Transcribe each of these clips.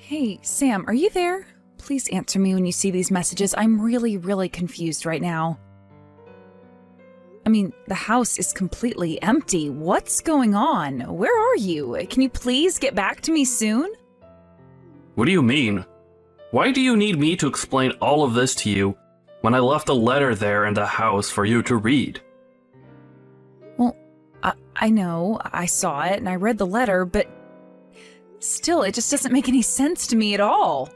Hey, Sam, are you there? Please answer me when you see these messages. I'm really confused right now. I mean, the house is completely empty. What's going on? Where are you? Can you please get back to me soon? What do you mean? Why do you need me to explain all of this to you when I left a letter there in the house for you to read? Well, I know, I saw it and I read the letter, but still, it just doesn't make any sense to me at all.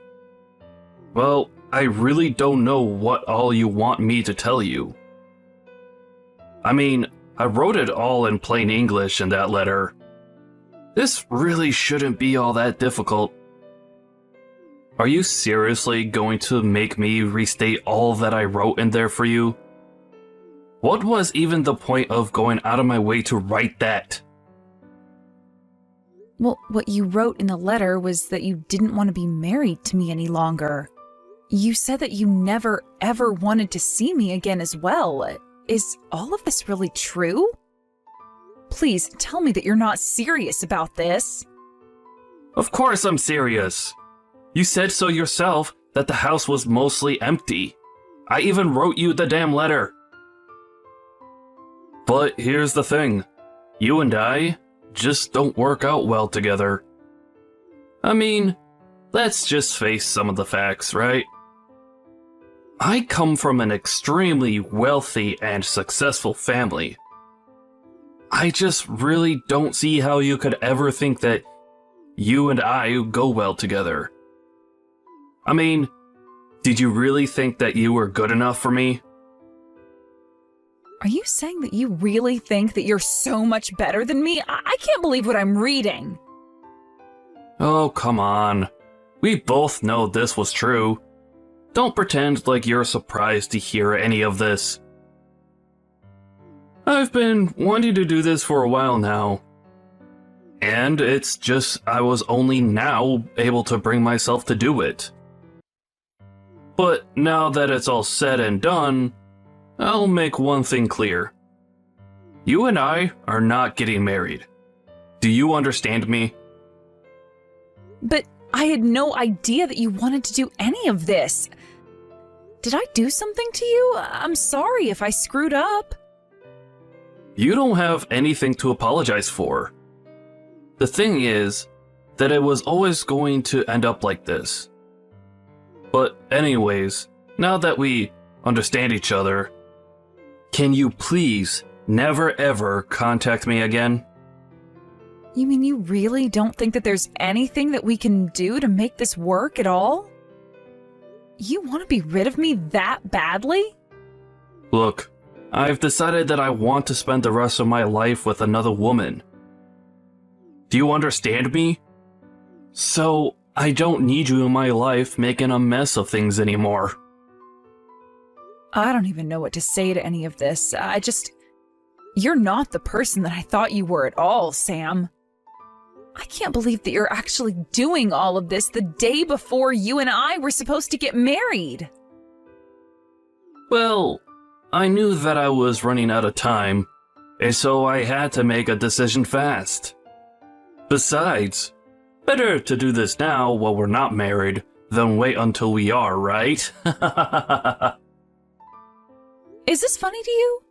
Well, I really don't know what all you want me to tell you. I mean, I wrote it all in plain English in that letter. This really shouldn't be all that difficult. Are you seriously going to make me restate all that I wrote in there for you? What was even the point of going out of my way to write that? Well, what you wrote in the letter was that you didn't want to be married to me any longer. You said that you never, ever wanted to see me again as well. Is all of this really true? Please tell me that you're not serious about this. Of course I'm serious. You said so yourself that the house was mostly empty. I even wrote you the damn letter. But here's the thing. You and I just don't work out well together. I mean, let's just face some of the facts, right? I come from an extremely wealthy and successful family. I just really don't see how you could ever think that you and I go well together. I mean, did you really think that you were good enough for me? Are you saying that you really think that you're so much better than me? I can't believe what I'm reading. Oh, come on. We both know this was true. Don't pretend like you're surprised to hear any of this. I've been wanting to do this for a while now. And it's just I was only now able to bring myself to do it. But now that it's all said and done, I'll make one thing clear. You and I are not getting married. Do you understand me? But I had no idea that you wanted to do any of this. Did I do something to you? I'm sorry if I screwed up. You don't have anything to apologize for. The thing is that it was always going to end up like this. But anyways, now that we understand each other, can you please never ever contact me again? You mean you really don't think that there's anything that we can do to make this work at all? You want to be rid of me that badly? Look, I've decided that I want to spend the rest of my life with another woman. Do you understand me? So, I don't need you in my life making a mess of things anymore. I don't even know what to say to any of this. You're not the person that I thought you were at all, Sam. I can't believe that you're actually doing all of this the day before you and I were supposed to get married. Well, I knew that I was running out of time, and so I had to make a decision fast. Besides, better to do this now while we're not married than wait until we are, right? Is this funny to you?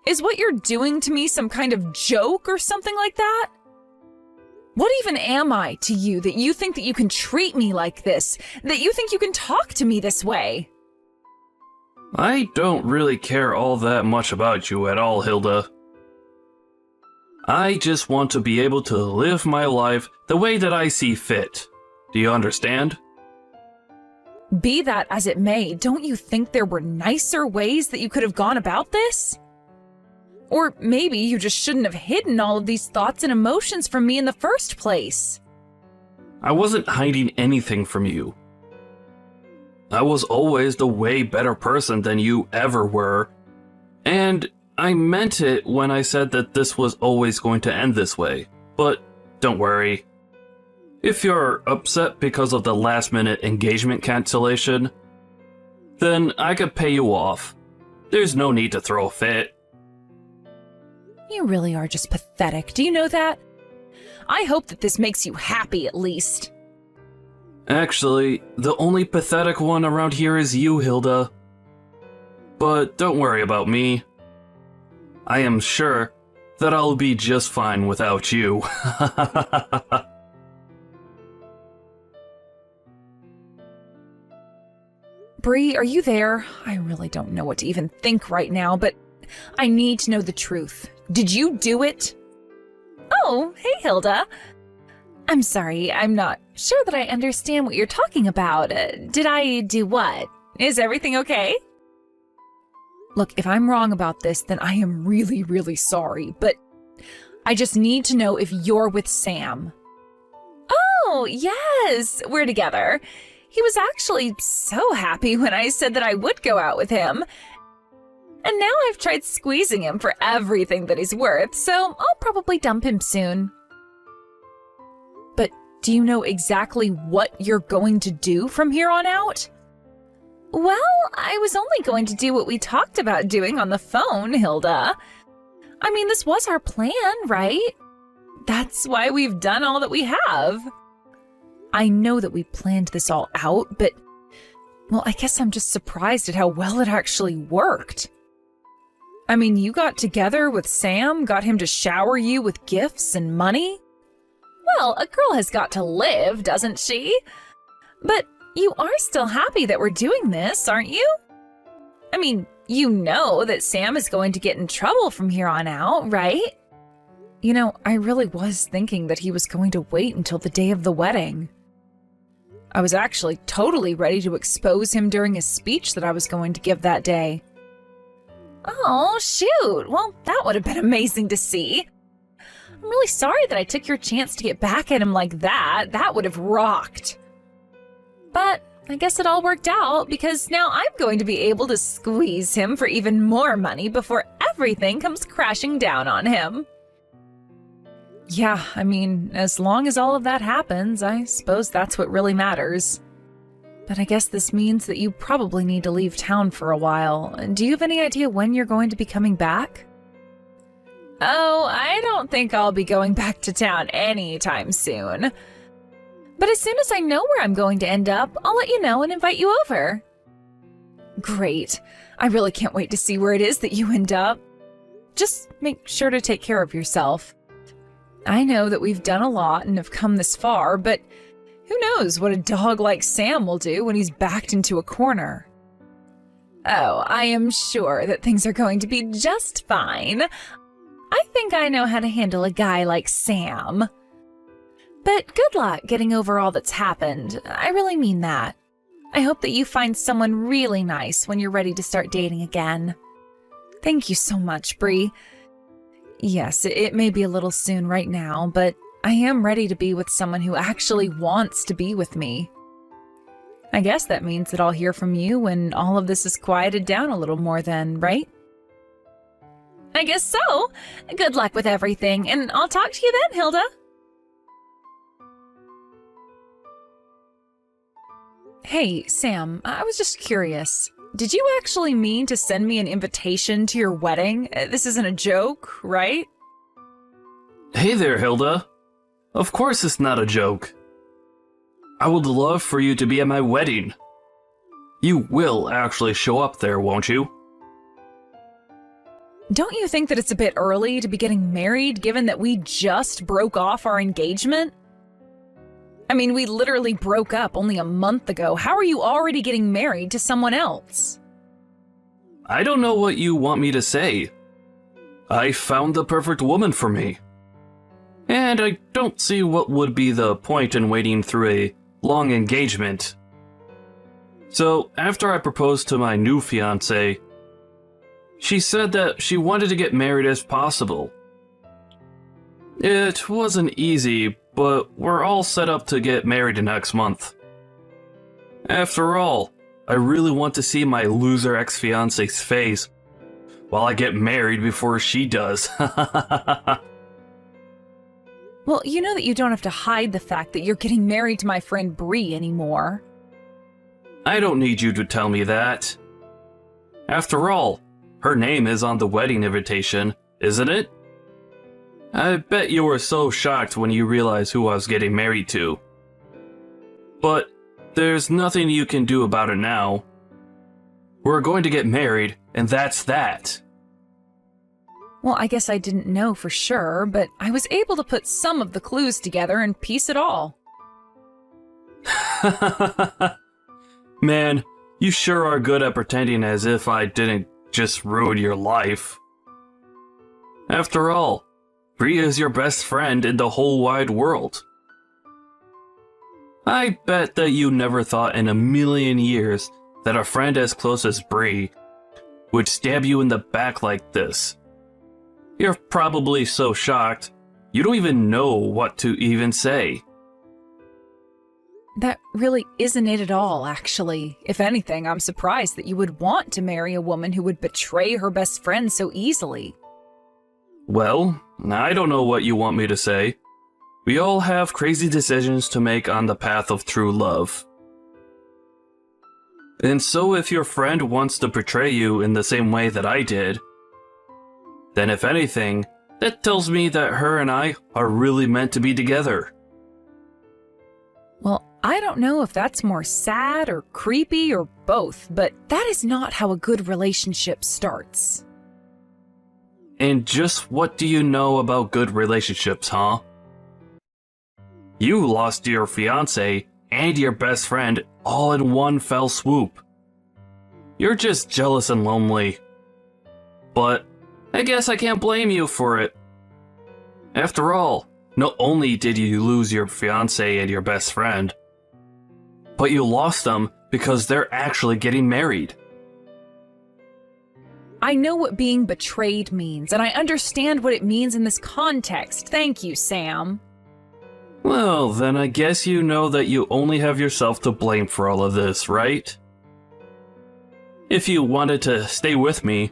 Is what you're doing to me some kind of joke or something like that? What even am I to you that you think that you can treat me like this? That you think you can talk to me this way? I don't really care all that much about you at all, Hilda. I just want to be able to live my life the way that I see fit. Do you understand? Be that as it may, don't you think there were nicer ways that you could have gone about this? Or maybe you just shouldn't have hidden all of these thoughts and emotions from me in the first place. I wasn't hiding anything from you. I was always the way better person than you ever were, and I meant it when I said that this was always going to end this way. But don't worry. If you're upset because of the last-minute engagement cancellation, then I could pay you off. There's no need to throw a fit. You really are just pathetic. Do you know that? I hope that this makes you happy at least. Actually, the only pathetic one around here is you, Hilda. But don't worry about me. I am sure that I'll be just fine without you. Bree, are you there? I really don't know what to even think right now, but I need to know the truth. Did you do it? Oh, hey, Hilda. I'm sorry, I'm not sure that I understand what you're talking about. Did I do what? Is everything okay? Look, if I'm wrong about this, then I am really, really sorry, but I just need to know if you're with Sam. Oh, yes, we're together. He was actually so happy when I said that I would go out with him. And now I've tried squeezing him for everything that he's worth, so I'll probably dump him soon. But do you know exactly what you're going to do from here on out? Well, I was only going to do what we talked about doing on the phone, Hilda. I mean, this was our plan, right? That's why we've done all that we have. I know that we planned this all out, but, well, I guess I'm just surprised at how well it actually worked. I mean, you got together with Sam, got him to shower you with gifts and money? Well, a girl has got to live, doesn't she? But you are still happy that we're doing this, aren't you? I mean, you know that Sam is going to get in trouble from here on out, right? You know, I really was thinking that he was going to wait until the day of the wedding. I was actually totally ready to expose him during his speech that I was going to give that day. Oh, shoot. Well, that would have been amazing to see. I'm really sorry that I took your chance to get back at him like that. That would have rocked. But I guess it all worked out because now I'm going to be able to squeeze him for even more money before everything comes crashing down on him. Yeah, I mean, as long as all of that happens, I suppose that's what really matters. But I guess this means that you probably need to leave town for a while. Do you have any idea when you're going to be coming back? Oh, I don't think I'll be going back to town anytime soon. But as soon as I know where I'm going to end up, I'll let you know and invite you over. Great. I really can't wait to see where it is that you end up. Just make sure to take care of yourself. I know that we've done a lot and have come this far, but who knows what a dog like Sam will do when he's backed into a corner. Oh, I am sure that things are going to be just fine. I think I know how to handle a guy like Sam. But good luck getting over all that's happened. I really mean that. I hope that you find someone really nice when you're ready to start dating again. Thank you so much, Bree. Yes, it may be a little soon right now, but I am ready to be with someone who actually wants to be with me. I guess that means that I'll hear from you when all of this is quieted down a little more then, right? I guess so. Good luck with everything, and I'll talk to you then, Hilda. Hey, Sam, I was just curious. Did you actually mean to send me an invitation to your wedding? This isn't a joke, right? Hey there, Hilda. Of course it's not a joke. I would love for you to be at my wedding. You will actually show up there, won't you? Don't you think that it's a bit early to be getting married given that we just broke off our engagement? I mean, we literally broke up only a month ago. How are you already getting married to someone else? I don't know what you want me to say. I found the perfect woman for me. And I don't see what would be the point in waiting through a long engagement. So, after I proposed to my new fiancé, she said that she wanted to get married as possible. It wasn't easy, but we're all set up to get married next month. After all, I really want to see my loser ex-fiancé's face while I get married before she does. Well, you know that you don't have to hide the fact that you're getting married to my friend Bree anymore. I don't need you to tell me that. After all, her name is on the wedding invitation, isn't it? I bet you were so shocked when you realized who I was getting married to. But there's nothing you can do about it now. We're going to get married, and that's that. Well, I guess I didn't know for sure, but I was able to put some of the clues together and piece it all. Man, you sure are good at pretending as if I didn't just ruin your life. After all, Bree is your best friend in the whole wide world. I bet that you never thought in a million years that a friend as close as Bree would stab you in the back like this. You're probably so shocked, you don't even know what to even say. That really isn't it at all, actually. If anything, I'm surprised that you would want to marry a woman who would betray her best friend so easily. Well, I don't know what you want me to say. We all have crazy decisions to make on the path of true love. And so if your friend wants to betray you in the same way that I did, then if anything, that tells me that her and I are really meant to be together. Well, I don't know if that's more sad or creepy or both, but that is not how a good relationship starts. And just what do you know about good relationships, huh? You lost your fiancé and your best friend all in one fell swoop. You're just jealous and lonely. But I guess I can't blame you for it. After all, not only did you lose your fiancé and your best friend, but you lost them because they're actually getting married. I know what being betrayed means, and I understand what it means in this context. Thank you, Sam. Well, then I guess you know that you only have yourself to blame for all of this, right? If you wanted to stay with me,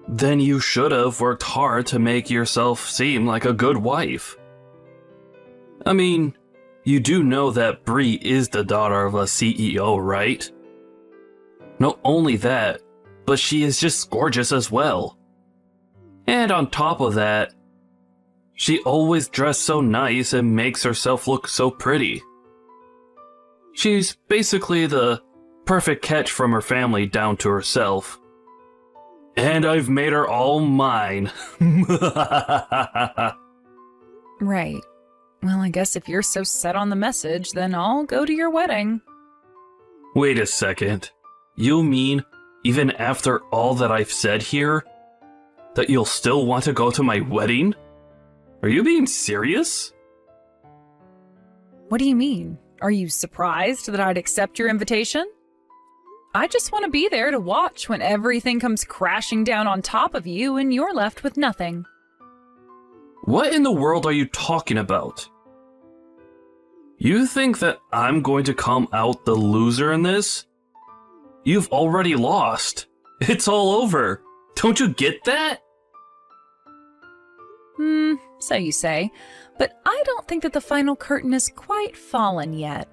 then you should have worked hard to make yourself seem like a good wife. I mean, you do know that Bree is the daughter of a CEO, right? Not only that, but she is just gorgeous as well. And on top of that, she always dressed so nice and makes herself look so pretty. She's basically the perfect catch from her family down to herself. And I've made her all mine. Right. Well, I guess if you're so set on the message, then I'll go to your wedding. Wait a second. You mean, even after all that I've said here, that you'll still want to go to my wedding? Are you being serious? What do you mean? Are you surprised that I'd accept your invitation? I just want to be there to watch when everything comes crashing down on top of you and you're left with nothing. What in the world are you talking about? You think that I'm going to come out the loser in this? You've already lost. It's all over. Don't you get that? So you say, but I don't think that the final curtain has quite fallen yet.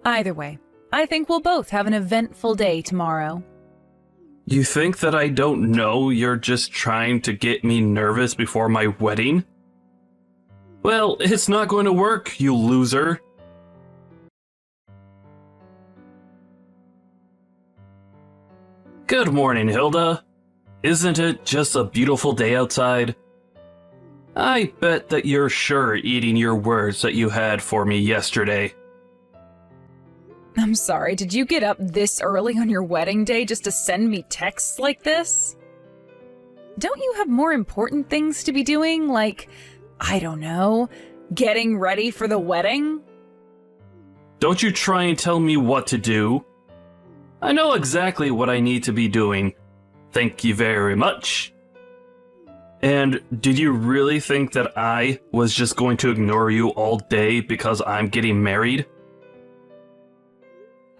Either way, I think we'll both have an eventful day tomorrow. You think that I don't know you're just trying to get me nervous before my wedding? Well, it's not going to work, you loser. Good morning, Hilda. Isn't it just a beautiful day outside? I bet that you're sure eating your words that you had for me yesterday. I'm sorry, did you get up this early on your wedding day just to send me texts like this? Don't you have more important things to be doing, like, I don't know, getting ready for the wedding? Don't you try and tell me what to do. I know exactly what I need to be doing. Thank you very much. And did you really think that I was just going to ignore you all day because I'm getting married?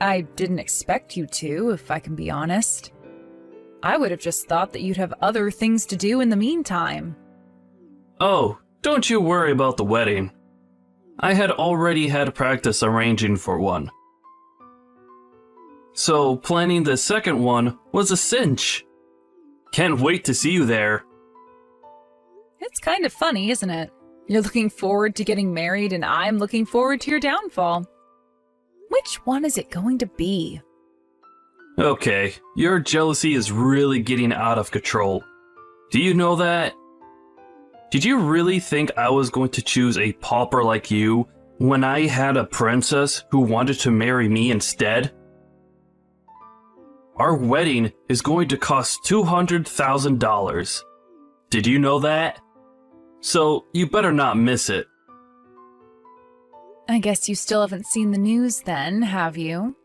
I didn't expect you to, if I can be honest. I would have just thought that you'd have other things to do in the meantime. Oh, don't you worry about the wedding. I had already had practice arranging for one. So planning the second one was a cinch. Can't wait to see you there. It's kind of funny, isn't it? You're looking forward to getting married and I'm looking forward to your downfall. Which one is it going to be? Okay, your jealousy is really getting out of control. Do you know that? Did you really think I was going to choose a pauper like you when I had a princess who wanted to marry me instead? Our wedding is going to cost $200,000. Did you know that? So you better not miss it. I guess you still haven't seen the news then, have you?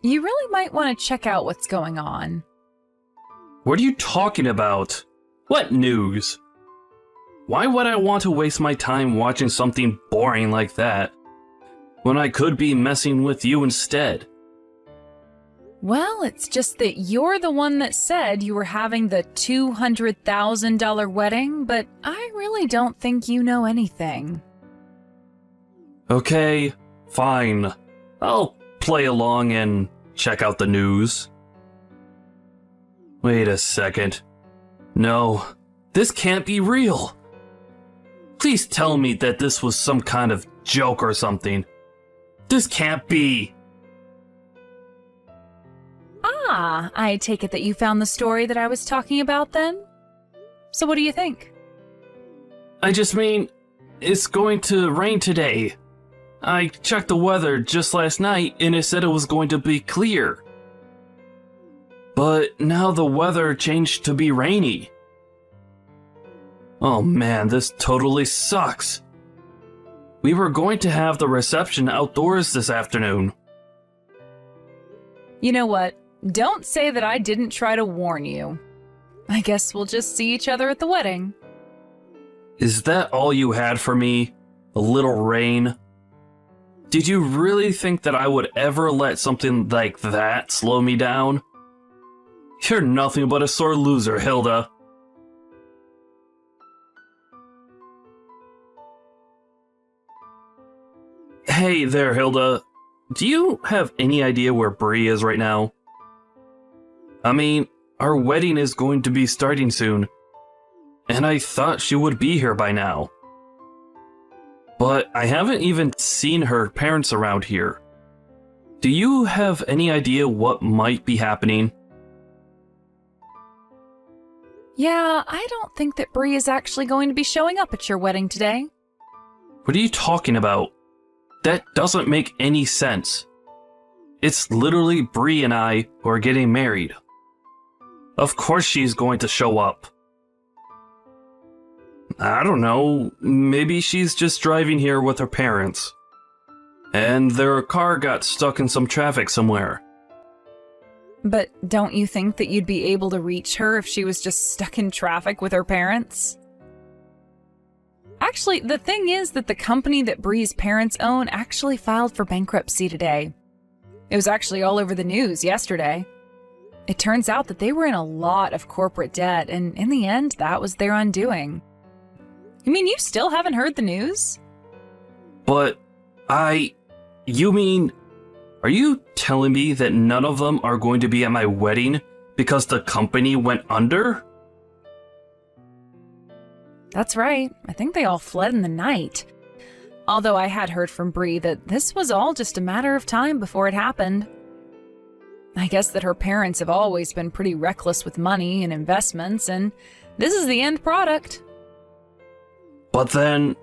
You really might want to check out what's going on. What are you talking about? What news? Why would I want to waste my time watching something boring like that when I could be messing with you instead? Well, it's just that you're the one that said you were having the $200,000 wedding, but I really don't think you know anything. Okay, fine. I'll play along and check out the news. Wait a second. No, this can't be real. Please tell me that this was some kind of joke or something. This can't be. Ah, I take it that you found the story that I was talking about then? So what do you think? I just mean, it's going to rain today. I checked the weather just last night and it said it was going to be clear. But now the weather changed to be rainy. Oh man, this totally sucks. We were going to have the reception outdoors this afternoon. You know what? Don't say that I didn't try to warn you. I guess we'll just see each other at the wedding. Is that all you had for me? A little rain? Did you really think that I would ever let something like that slow me down? You're nothing but a sore loser, Hilda. Hey there, Hilda. Do you have any idea where Bree is right now? I mean, our wedding is going to be starting soon, and I thought she would be here by now. But I haven't even seen her parents around here. Do you have any idea what might be happening? Yeah, I don't think that Bree is actually going to be showing up at your wedding today. What are you talking about? That doesn't make any sense. It's literally Bree and I who are getting married. Of course she's going to show up. I don't know, maybe she's just driving here with her parents. And their car got stuck in some traffic somewhere. But don't you think that you'd be able to reach her if she was just stuck in traffic with her parents? Actually, the thing is that the company that Bree's parents own actually filed for bankruptcy today. It was actually all over the news yesterday. It turns out that they were in a lot of corporate debt, and in the end, that was their undoing. You mean you still haven't heard the news? But you mean, are you telling me that none of them are going to be at my wedding because the company went under? That's right. I think they all fled in the night. Although I had heard from Bree that this was all just a matter of time before it happened. I guess that her parents have always been pretty reckless with money and investments, and this is the end product. But then,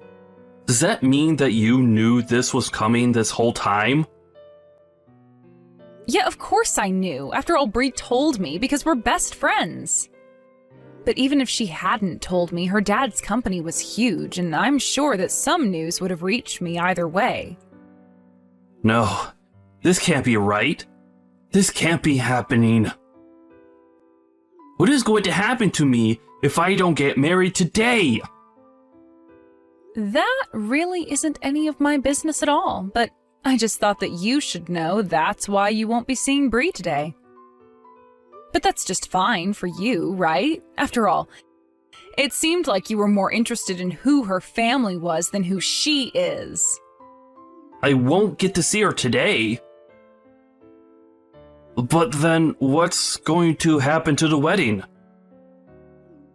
does that mean that you knew this was coming this whole time? Yeah, of course I knew. After all, Bree told me because we're best friends. But even if she hadn't told me, her dad's company was huge, and I'm sure that some news would have reached me either way. No, this can't be right. This can't be happening. What is going to happen to me if I don't get married today? That really isn't any of my business at all, but I just thought that you should know that's why you won't be seeing Bree today. But that's just fine for you, right? After all, it seemed like you were more interested in who her family was than who she is. I won't get to see her today. But then what's going to happen to the wedding?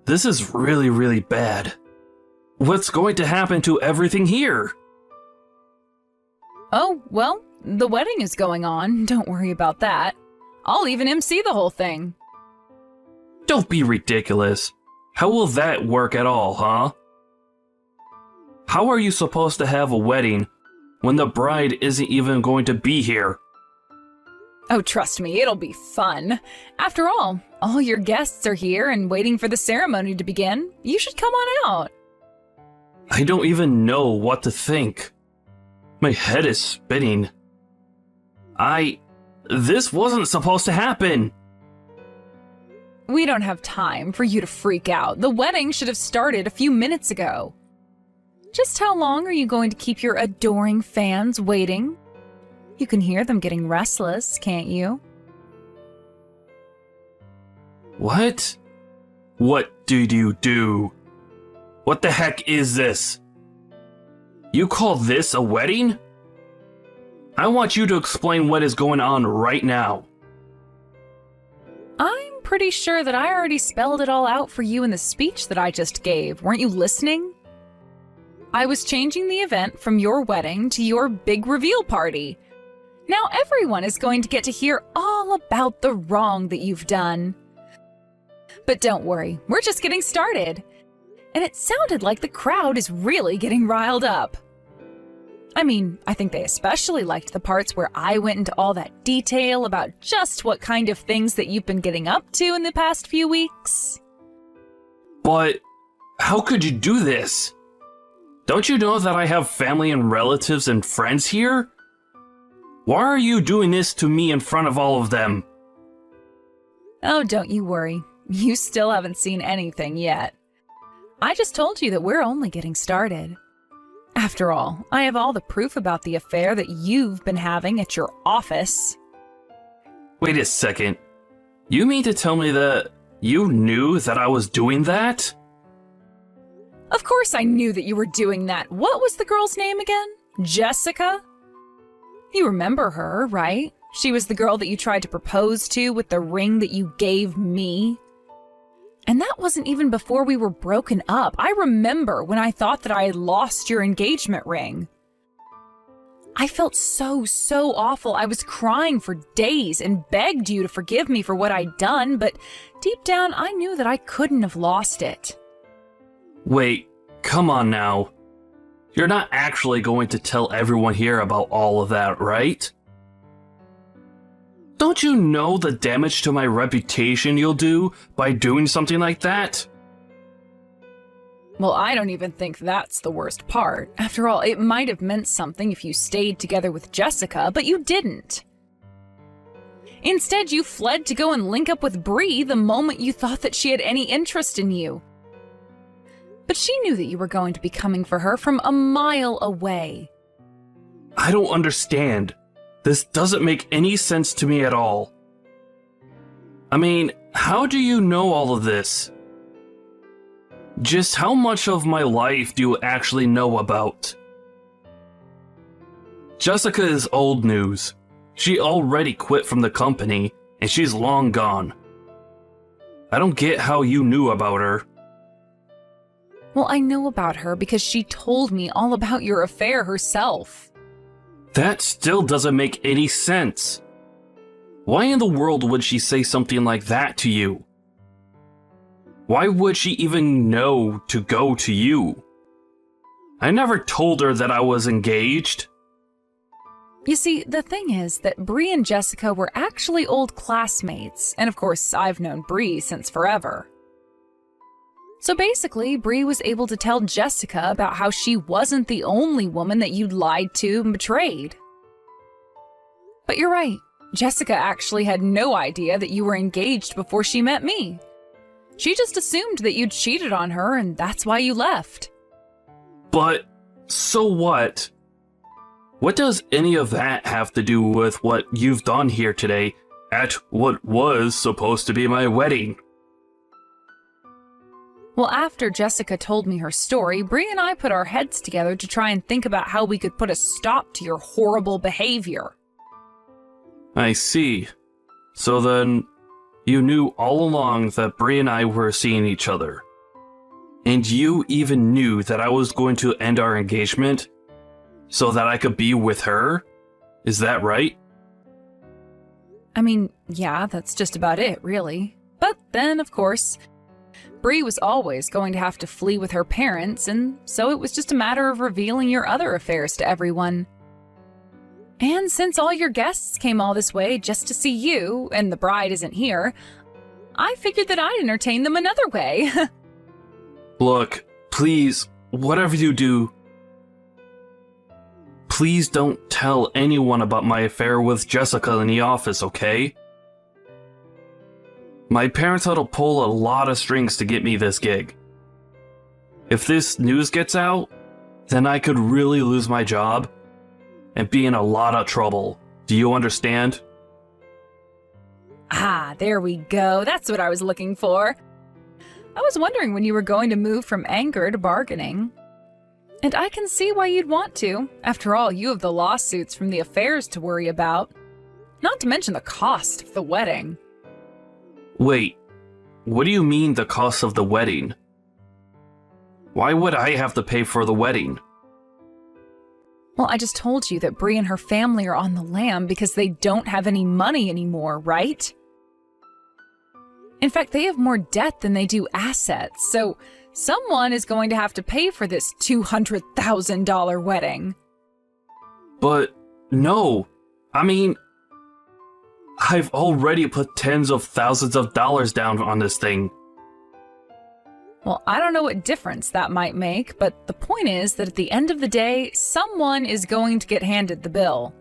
This is really, really bad. What's going to happen to everything here? Oh, well, The wedding is going on, don't worry about that. I'll even MC the whole thing. Don't be ridiculous. How will that work at all, huh? How are you supposed to have a wedding when the bride isn't even going to be here? Oh, trust me, it'll be fun. After all your guests are here and waiting for the ceremony to begin. You should come on out. I don't even know what to think. My head is spinning. This wasn't supposed to happen. We don't have time for you to freak out. The wedding should have started a few minutes ago. Just how long are you going to keep your adoring fans waiting? You can hear them getting restless, can't you? What? What did you do? What the heck is this? You call this a wedding? I want you to explain what is going on right now. I'm pretty sure that I already spelled it all out for you in the speech that I just gave. Weren't you listening? I was changing the event from your wedding to your big reveal party. Now everyone is going to get to hear all about the wrong that you've done. But don't worry, we're just getting started. And it sounded like the crowd is really getting riled up. I mean, I think they especially liked the parts where I went into all that detail about just what kind of things that you've been getting up to in the past few weeks. But how could you do this? Don't you know that I have family and relatives and friends here? Why are you doing this to me in front of all of them? Oh, don't you worry. You still haven't seen anything yet. I just told you that we're only getting started. After all, I have all the proof about the affair that you've been having at your office. Wait a second. You mean to tell me that you knew that I was doing that? Of course I knew that you were doing that. What was the girl's name again? Jessica? You remember her, right? She was the girl that you tried to propose to with the ring that you gave me. And that wasn't even before we were broken up. I remember when I thought that I had lost your engagement ring. I felt so awful. I was crying for days and begged you to forgive me for what I'd done, but deep down I knew that I couldn't have lost it. Wait, come on now. You're not actually going to tell everyone here about all of that, right? Don't you know the damage to my reputation you'll do by doing something like that? Well, I don't even think that's the worst part. After all, it might have meant something if you stayed together with Jessica, but you didn't. Instead, you fled to go and link up with Bree the moment you thought that she had any interest in you. But she knew that you were going to be coming for her from a mile away. I don't understand. This doesn't make any sense to me at all. I mean, how do you know all of this? Just how much of my life do you actually know about? Jessica is old news. She already quit from the company, and she's long gone. I don't get how you knew about her. Well, I know about her because she told me all about your affair herself. That still doesn't make any sense. Why in the world would she say something like that to you? Why would she even know to go to you? I never told her that I was engaged. You see, the thing is that Bree and Jessica were actually old classmates, and of course I've known Bree since forever. So basically, Bree was able to tell Jessica about how she wasn't the only woman that you'd lied to and betrayed. But you're right, Jessica actually had no idea that you were engaged before she met me. She just assumed that you'd cheated on her and that's why you left. But, so what? What does any of that have to do with what you've done here today at what was supposed to be my wedding? Well, after Jessica told me her story, Bree and I put our heads together to try and think about how we could put a stop to your horrible behavior. I see. So then, you knew all along that Bree and I were seeing each other. And you even knew that I was going to end our engagement so that I could be with her? Is that right? I mean, yeah, that's just about it, really. But then, of course, Bree was always going to have to flee with her parents, and so it was just a matter of revealing your other affairs to everyone. And since all your guests came all this way just to see you, and the bride isn't here, I figured that I'd entertain them another way. Look, please, whatever you do, please don't tell anyone about my affair with Jessica in the office, okay? My parents had to pull a lot of strings to get me this gig. If this news gets out, then I could really lose my job and be in a lot of trouble. Do you understand? Ah, there we go. That's what I was looking for. I was wondering when you were going to move from anger to bargaining. And I can see why you'd want to. After all, you have the lawsuits from the affairs to worry about. Not to mention the cost of the wedding. Wait, what do you mean the cost of the wedding? Why would I have to pay for the wedding? Well, I just told you that Bree and her family are on the lam because they don't have any money anymore, right? In fact, they have more debt than they do assets, so someone is going to have to pay for this $200,000 wedding. But no, I mean, I've already put tens of thousands of dollars down on this thing. Well, I don't know what difference that might make, but the point is that at the end of the day, someone is going to get handed the bill.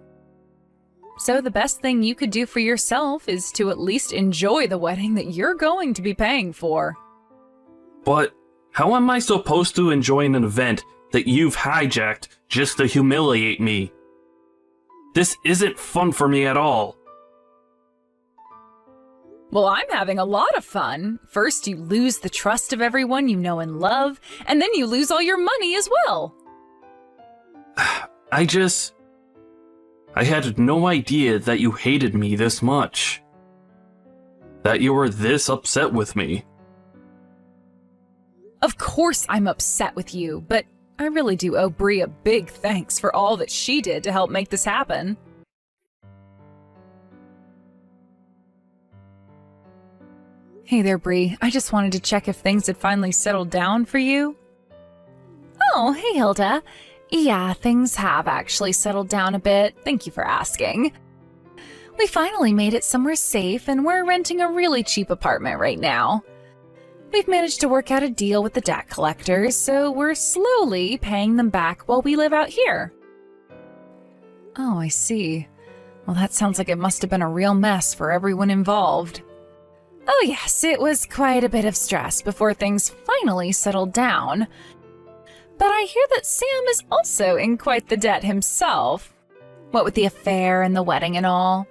So the best thing you could do for yourself is to at least enjoy the wedding that you're going to be paying for. But how am I supposed to enjoy an event that you've hijacked just to humiliate me? This isn't fun for me at all. Well, I'm having a lot of fun. First, you lose the trust of everyone you know and love, and then you lose all your money as well. I had no idea that you hated me this much. That you were this upset with me. Of course I'm upset with you, but I really do owe Bree a big thanks for all that she did to help make this happen. Hey there, Bree. I just wanted to check if things had finally settled down for you. Oh, hey, Hilda. Yeah, things have actually settled down a bit. Thank you for asking. We finally made it somewhere safe, and we're renting a really cheap apartment right now. We've managed to work out a deal with the debt collectors, so we're slowly paying them back while we live out here. Oh, I see. Well, that sounds like it must have been a real mess for everyone involved. Oh yes, it was quite a bit of stress before things finally settled down. But I hear that Sam is also in quite the debt himself. What with the affair and the wedding and all.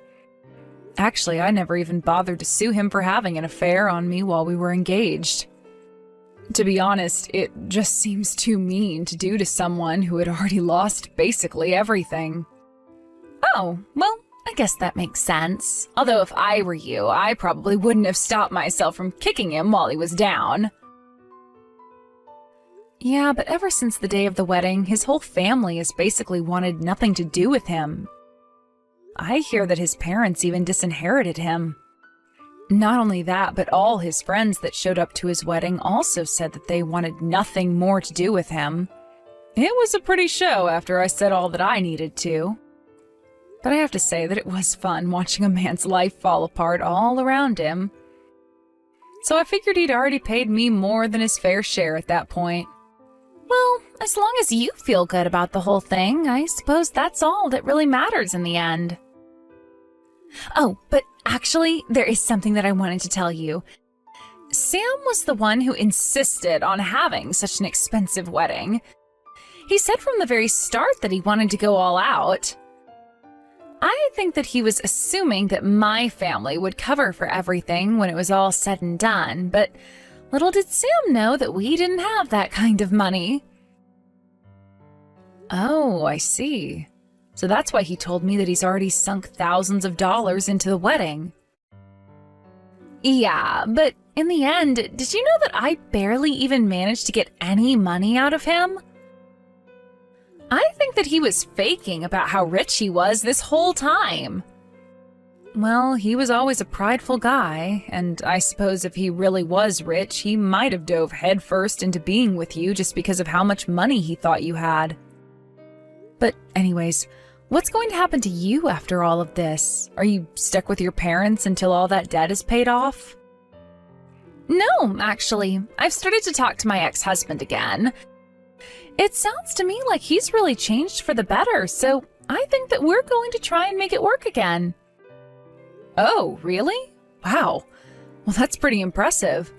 Actually, I never even bothered to sue him for having an affair on me while we were engaged. To be honest, it just seems too mean to do to someone who had already lost basically everything. Oh, well, I guess that makes sense. Although if I were you, I probably wouldn't have stopped myself from kicking him while he was down. Yeah, but ever since the day of the wedding, his whole family has basically wanted nothing to do with him. I hear that his parents even disinherited him. Not only that, but all his friends that showed up to his wedding also said that they wanted nothing more to do with him. It was a pretty show after I said all that I needed to. But I have to say that it was fun watching a man's life fall apart all around him. So I figured he'd already paid me more than his fair share at that point. Well, as long as you feel good about the whole thing, I suppose that's all that really matters in the end. Oh, but actually, there is something that I wanted to tell you. Sam was the one who insisted on having such an expensive wedding. He said from the very start that he wanted to go all out. I think that he was assuming that my family would cover for everything when it was all said and done, but little did Sam know that we didn't have that kind of money. Oh, I see. So that's why he told me that he's already sunk thousands of dollars into the wedding. Yeah, but in the end, did you know that I barely even managed to get any money out of him? I think that he was faking about how rich he was this whole time. Well, he was always a prideful guy, and I suppose if he really was rich, he might have dove headfirst into being with you just because of how much money he thought you had. But anyways, what's going to happen to you after all of this? Are you stuck with your parents until all that debt is paid off? No, actually, I've started to talk to my ex-husband again. It sounds to me like he's really changed for the better, so I think that we're going to try and make it work again. Oh, really? Wow. Well, that's pretty impressive.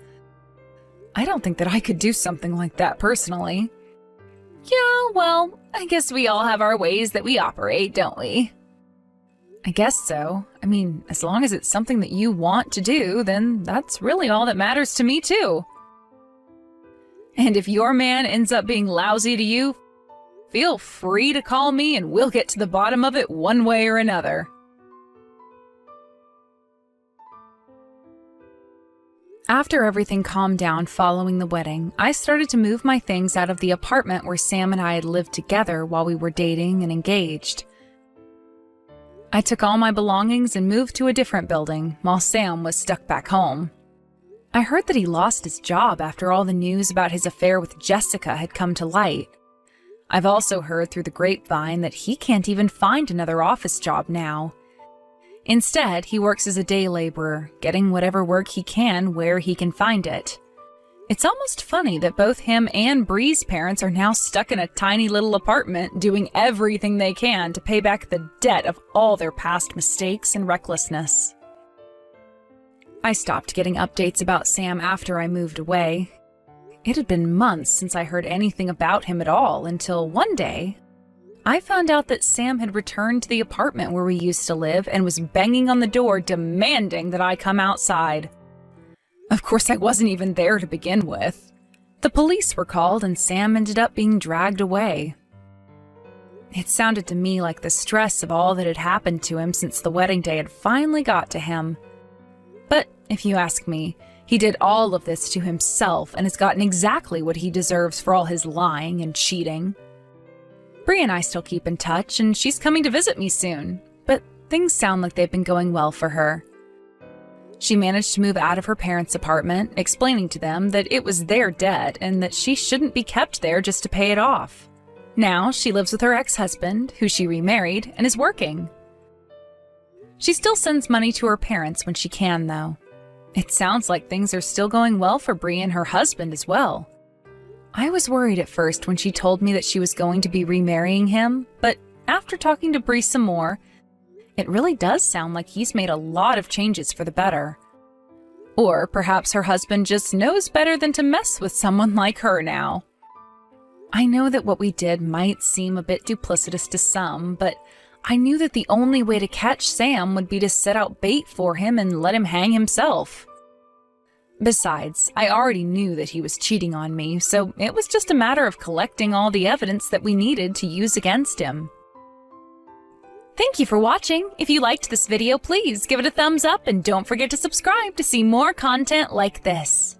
I don't think that I could do something like that personally. Yeah, well, I guess we all have our ways that we operate, don't we? I guess so. I mean, as long as it's something that you want to do, then that's really all that matters to me, too. And if your man ends up being lousy to you, feel free to call me and we'll get to the bottom of it one way or another. After everything calmed down following the wedding, I started to move my things out of the apartment where Sam and I had lived together while we were dating and engaged. I took all my belongings and moved to a different building while Sam was stuck back home. I heard that he lost his job after all the news about his affair with Jessica had come to light. I've also heard through the grapevine that he can't even find another office job now. Instead, he works as a day laborer, getting whatever work he can where he can find it. It's almost funny that both him and Bree's parents are now stuck in a tiny little apartment doing everything they can to pay back the debt of all their past mistakes and recklessness. I stopped getting updates about Sam after I moved away. It had been months since I heard anything about him at all until one day, I found out that Sam had returned to the apartment where we used to live and was banging on the door demanding that I come outside. Of course, I wasn't even there to begin with. The police were called and Sam ended up being dragged away. It sounded to me like the stress of all that had happened to him since the wedding day had finally got to him. But if you ask me, he did all of this to himself and has gotten exactly what he deserves for all his lying and cheating. Bree and I still keep in touch, and she's coming to visit me soon, but things sound like they've been going well for her. She managed to move out of her parents' apartment, explaining to them that it was their debt and that she shouldn't be kept there just to pay it off. Now she lives with her ex-husband, who she remarried, and is working. She still sends money to her parents when she can, though. It sounds like things are still going well for Bree and her husband as well. I was worried at first when she told me that she was going to be remarrying him, but after talking to Bree some more, it really does sound like he's made a lot of changes for the better. Or perhaps her husband just knows better than to mess with someone like her now. I know that what we did might seem a bit duplicitous to some, but I knew that the only way to catch Sam would be to set out bait for him and let him hang himself. Besides, I already knew that he was cheating on me, so it was just a matter of collecting all the evidence that we needed to use against him. Thank you for watching. If you liked this video, please give it a thumbs up and don't forget to subscribe to see more content like this.